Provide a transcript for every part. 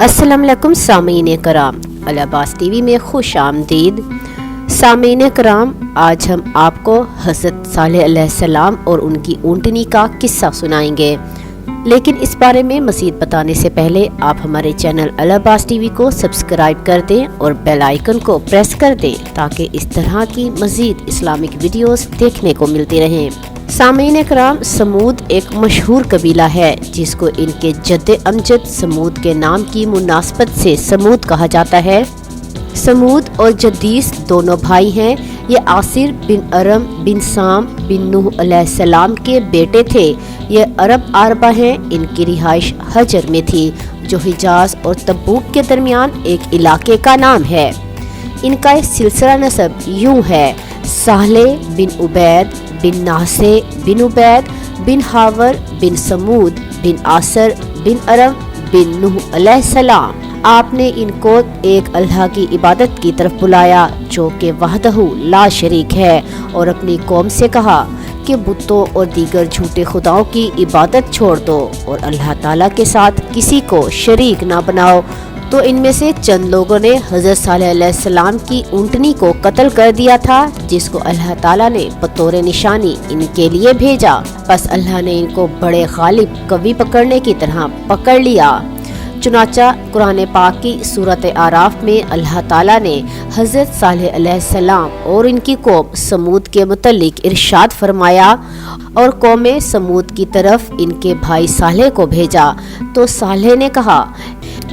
अस्सलाम वालेकुम सामीन कराम, अल अब्बास टीवी में खुश आमदीद। सामीन कराम, आज हम आपको हज़रत सालेह अलैहिस्सलाम और उनकी ऊँटनी का किस्सा सुनाएंगे, लेकिन इस बारे में मज़ीद बताने से पहले आप हमारे चैनल अल अब्बास टीवी को सब्सक्राइब कर दें और बेल आइकन को प्रेस कर दें ताकि इस तरह की मज़ीद इस्लामिक वीडियोस देखने को मिलती रहें। सामीन इकराम, समूद एक मशहूर कबीला है जिसको इनके जद्दे अमजद समूद के नाम की मुनासबत से समूद कहा जाता है। समूद और जदीस दोनों भाई हैं। ये आसिर बिन अरम बिन साम बिन नूह अलैहिस्सलाम के बेटे थे। ये अरब आरबा हैं। इनकी रिहाइश हजर में थी जो हिजाज और तबूक के दरमियान एक इलाके का नाम है। इनका एक सिलसिला नसब यूं है: साले बिन उबैद बिन नासे बिन उबैद बिन हावर बिन समूद बिन आसर बिन अरम बिन नूह अलैहिस्सलाम। आपने इनको एक अल्लाह की इबादत की तरफ बुलाया जो कि वहदहू ला शरीक है, और अपनी कौम से कहा कि बुतों और दीगर झूठे खुदाओं की इबादत छोड़ दो और अल्लाह ताला के साथ किसी को शरीक ना बनाओ। तो इनमें से चंद लोगों ने हज़रत सालेह अलैहिस्सलाम की ऊँटनी को कत्ल कर दिया था, जिसको अल्लाह ताला ने बतौर निशानी इनके लिए भेजा। बस अल्लाह ने इनको बड़े गालिब कवि पकड़ने की तरह पकड़ लिया। चुनाचा कुरान पाक की सूरत आराफ में अल्लाह ताला ने हज़रत सालेह अलैहिस्सलाम और इनकी कौम समूद के मुतल्लिक इरशाद फरमाया, और कौम समूद की तरफ इनके भाई सालेह को भेजा। तो सालेह ने कहा,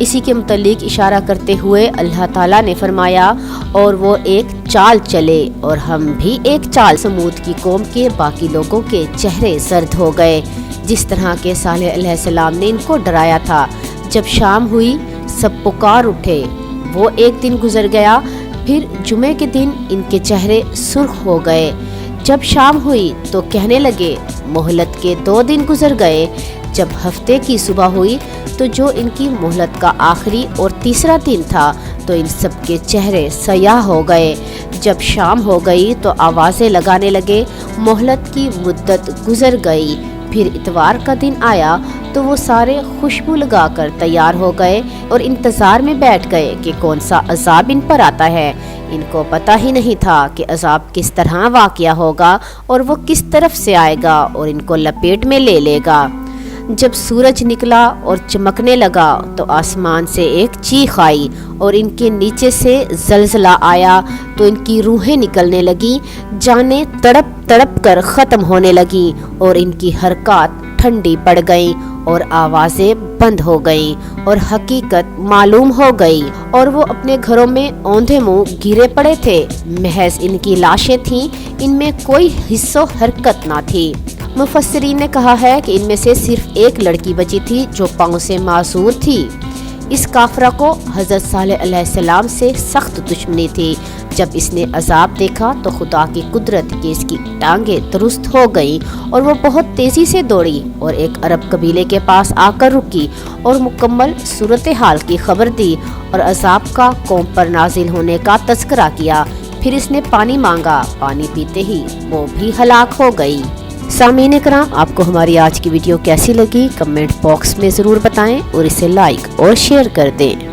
इसी के मुतल्लिक इशारा करते हुए अल्लाह ताला ने फरमाया, और वो एक चाल चले और हम भी एक चाल। समूद की कौम के बाकी लोगों के चेहरे सर्द हो गए, जिस तरह के सालेह अलैहिस्सलाम ने इनको डराया था। जब शाम हुई सब पुकार उठे। वो एक दिन गुजर गया, फिर जुमे के दिन इनके चेहरे सुर्ख हो गए। जब शाम हुई तो कहने लगे, मोहलत के 2 दिन गुजर गए। जब हफ्ते की सुबह हुई तो जो इनकी मोहलत का आखिरी और तीसरा दिन था, तो इन सब के चेहरे सयाह हो गए। जब शाम हो गई तो आवाज़ें लगाने लगे, मोहलत की मुद्दत गुजर गई। फिर इतवार का दिन आया तो वो सारे खुशबू लगाकर तैयार हो गए और इंतज़ार में बैठ गए कि कौन सा अजाब इन पर आता है। इनको पता ही नहीं था कि अजाब किस तरह वाक़या होगा और वो किस तरफ से आएगा और इनको लपेट में ले लेगा। जब सूरज निकला और चमकने लगा तो आसमान से एक चीख आई और इनके नीचे से ज़लज़ला आया, तो इनकी रूहें निकलने लगी, जानें तड़प तड़प कर ख़त्म होने लगी और इनकी हरकत ठंडी पड़ गई और आवाज़ें बंद हो गईं और हकीकत मालूम हो गई, और वो अपने घरों में औंधे मुंह गिरे पड़े थे। महज इनकी लाशें थीं, इनमें कोई हिस्सो हरकत ना थी। मुफस्सिरीन ने कहा है कि इनमें से सिर्फ एक लड़की बची थी जो पाँव से मासूर थी। इस काफरा को हज़रत सालेह अलैहिस्सलाम से सख्त दुश्मनी थी। जब इसने अजाब देखा तो खुदा की कुदरत की इसकी टांगें दुरुस्त हो गई और वो बहुत तेज़ी से दौड़ी और एक अरब कबीले के पास आकर रुकी और मुकम्मल सूरत हाल की खबर दी और अजाब का कौम पर नाजिल होने का तज़किरा किया। फिर इसने पानी मांगा, पानी पीते ही वो भी हलाक हो गई। सामीन इकराम, आपको हमारी आज की वीडियो कैसी लगी कमेंट बॉक्स में ज़रूर बताएं और इसे लाइक और शेयर कर दें।